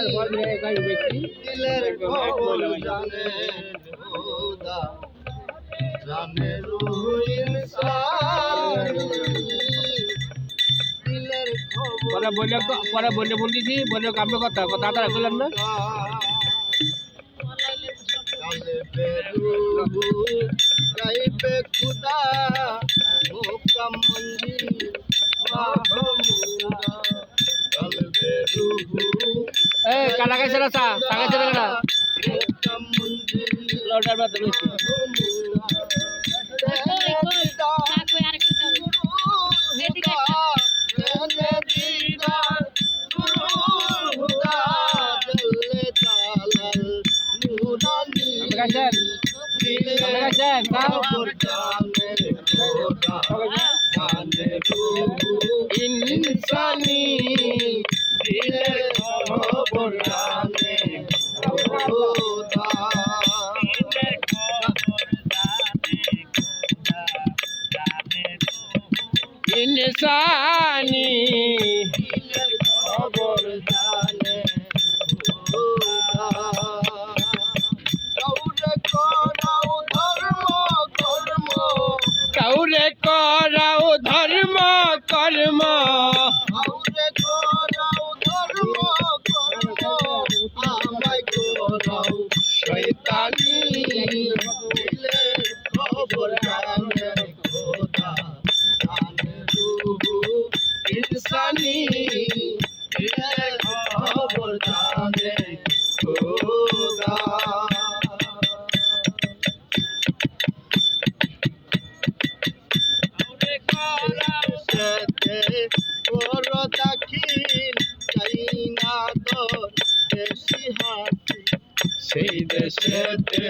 দিলের খবর জানে খোদা জানে রূহ ইনসান দিলের খবর পরে বলে বলতেছি বলে আপনি কথা তাড়াতাড়ি বললাম না কালবে রূহ গাইবে খুদা মুকাম মঞ্জিল মাহমুদা কালবে রূহ কালা গাইছে না চা গাইছে না মুকাম মঞ্জিল লটার বাদ রয়েছে ইনসানি দিলের খবর জানে খোদা ইনসানি দিলের খবর জানে খোদা কাউরে করাও ধর্ম কর্ম কাউরে করাও ধর্ম কর্ম আমায় করাও শয়তানি দিলের খবর জানে খোদা জানে রূহ ইনসানি দিলের খবর জানে খোদা বড় দাখিল চাইনা দর দেশি হাসি সেই দেশেতে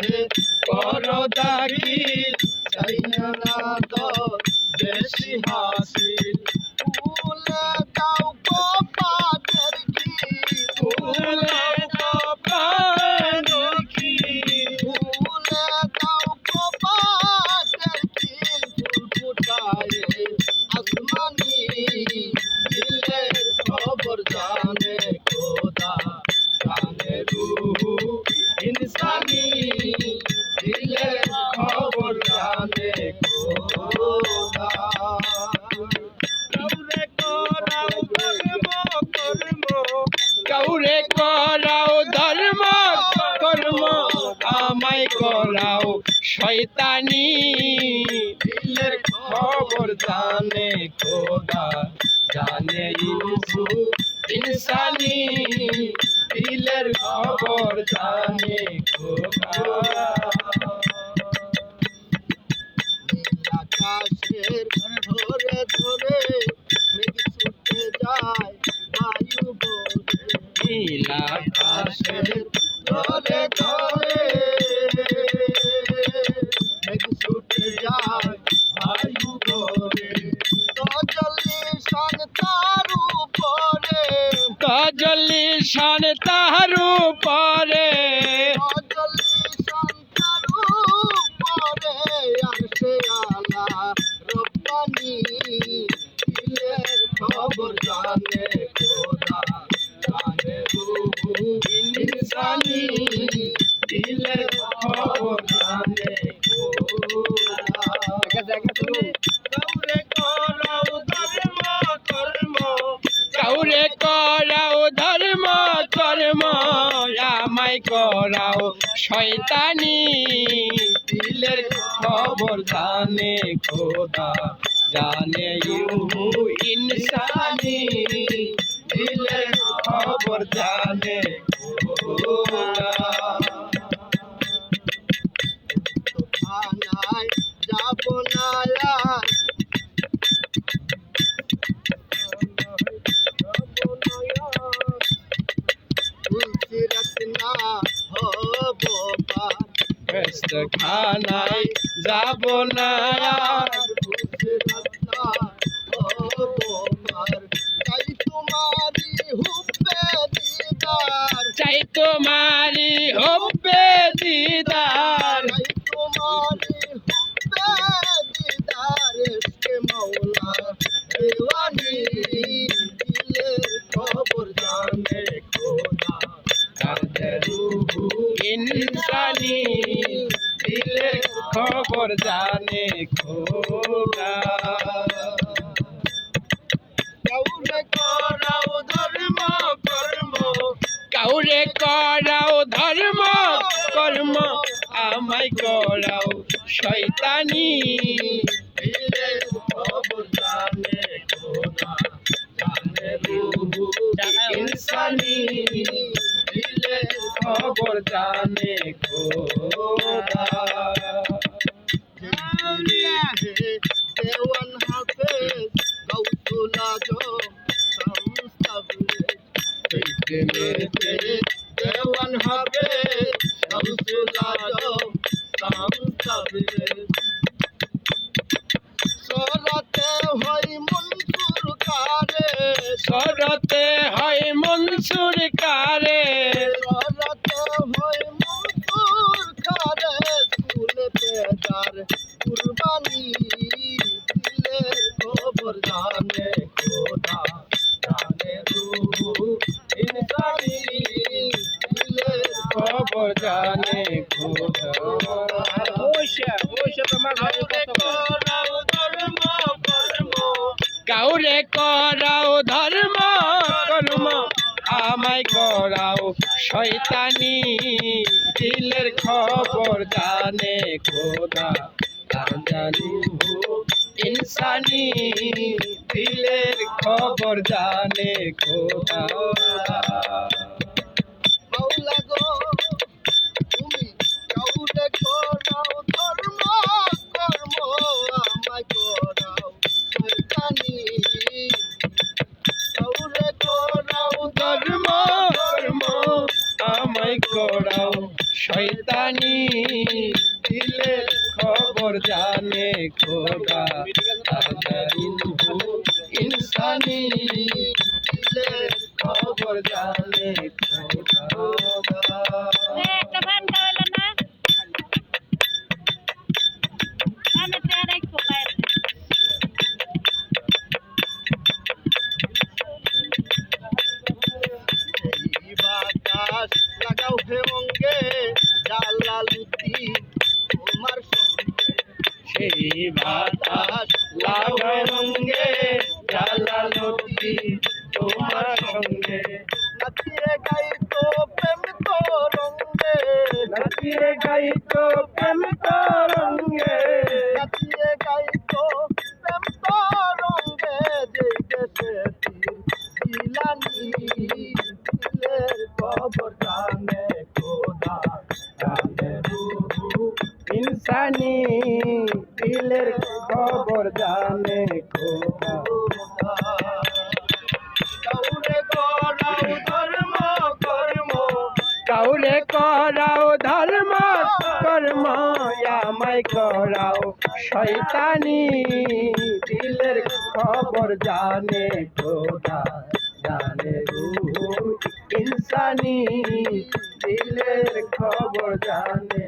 বড় দাখিল চাইনা দর দেশি হাসি ফুলে দাও কপাটের কি ফুলে দাও কপাটের কি ফুলে দাও কপাটের কি ফুল ফুটায় আসমানি দিলের খবর জানে খোদা জানে রূহ ইনসানি দিলের খবর জানে খোদা কাউরে করাও ধর্ম কর্ম আমায় করাও শয়তানি দিলের খবর জানে খোদা জানে ইনসু ইনসানি দিলের খবর জানে খোদা আকাশের ধরে ধরে মেঘ ছুটে যায় বায়ু বলে নীল আকাশের ধরে ধরে মেঘ ছুটে যায় বায়ু বলে তজলি শান তার উপরে তজলি শান তাহার উপরে তজলি শান তার উপরে আরশে আলা রব্বানি দিলের খবর জানে খোদা জানে রূহ ইনসানি দিলের খবর জানে খোদা কাউরে করাও ধর্ম কর্ম কাউরে করাও ধর্ম কর্ম আমায় করাও শয়তানি দিলের খবর জানে খোদা জানে রূহ ইনসানি দিলের খবর জানে খোদা থানায় যাব না আর তুলসী রচনা হব পার ব্যস্ত খানায় যাব না আর তুলসী রচনা হব পার চাই তোমারি হুব্বে দিদার চাই তোমারি হবে দিদার চাই তোমারি হুব্বে দিদার ইশকে মৌলা দেওয়ানি দিলের খবর জানে খোদা জানে খোদা। কাউরে করাও ধর্ম কর্ম, কাউরে করাও ধর্ম কর্ম, আমায় করাও শয়তানি। দিলের খবর জানে খোদা, জানে রুহু ইনসানি। দিলের খবর জানে খোদা। দেওয়ান হাফেজ গাউসুল আজম শামস তাবরিজ, দেওয়ান হাফেজ গাউসুল আজম শামস তাবরিজ। সরাতে হয় মনসুর কারে, শরতে হয় মনসুর কারে, সরাতে হয় মনসুর কারে। স্কুলে পেদার কুরবানি, দিলের খবর জানে খোদা, জানে রুহু ইনসানি। দিলের খবর জানে খোদা। করাও ধর্ম কর্ম, কাউরে করাও ধর্ম কর্ম, আমায় করাও শয়তানি। দিলের খবর জানে খোদা, জানি ইনসানি। দিলের খবর জানে খোদা। মাওলা গো তুমি কাউরে করাও ধর্ম কর্ম, আমায় করাও শয়তানি। কাউরে করাও ধর্ম কর্ম, আমায় করাও শয়তানি। দিলের খবর জানে খোদা, জানি ইনসানি। দিলের খবর জানে খোদা। একটা ফ্যান খাওয়াইলেন না? আমি তো আর একটু খাই। এই বাতাস লাগাও হে অঙ্গে, জালালুদ্দিন তোমার সঙ্গে। সেই বাতাস লাগাও রঙ্গে, জালালুদ্দিন তোমার সঙ্গে। নাচিয়ে গাইতো প্রেম তো রঙ্গে, নাচিয়ে গাইতো প্রেম তরঙ্গে, নাচিয়ে গাইতো প্রেম তো রঙ্গে। যেই দেশে দিলানি, দিলের খবর জানে খোদা, জানে রুহু ইনসানি। দিলের খবর জানে খোদা। কাউরে করাও ধর্ম কর্ম, কাউরে করাও ধর্ম কর্ম, আমায় করাও শয়তানি। দিলের খবর জানে খোদা, জানে রুহু ইনসানি। দিলের খবর জানে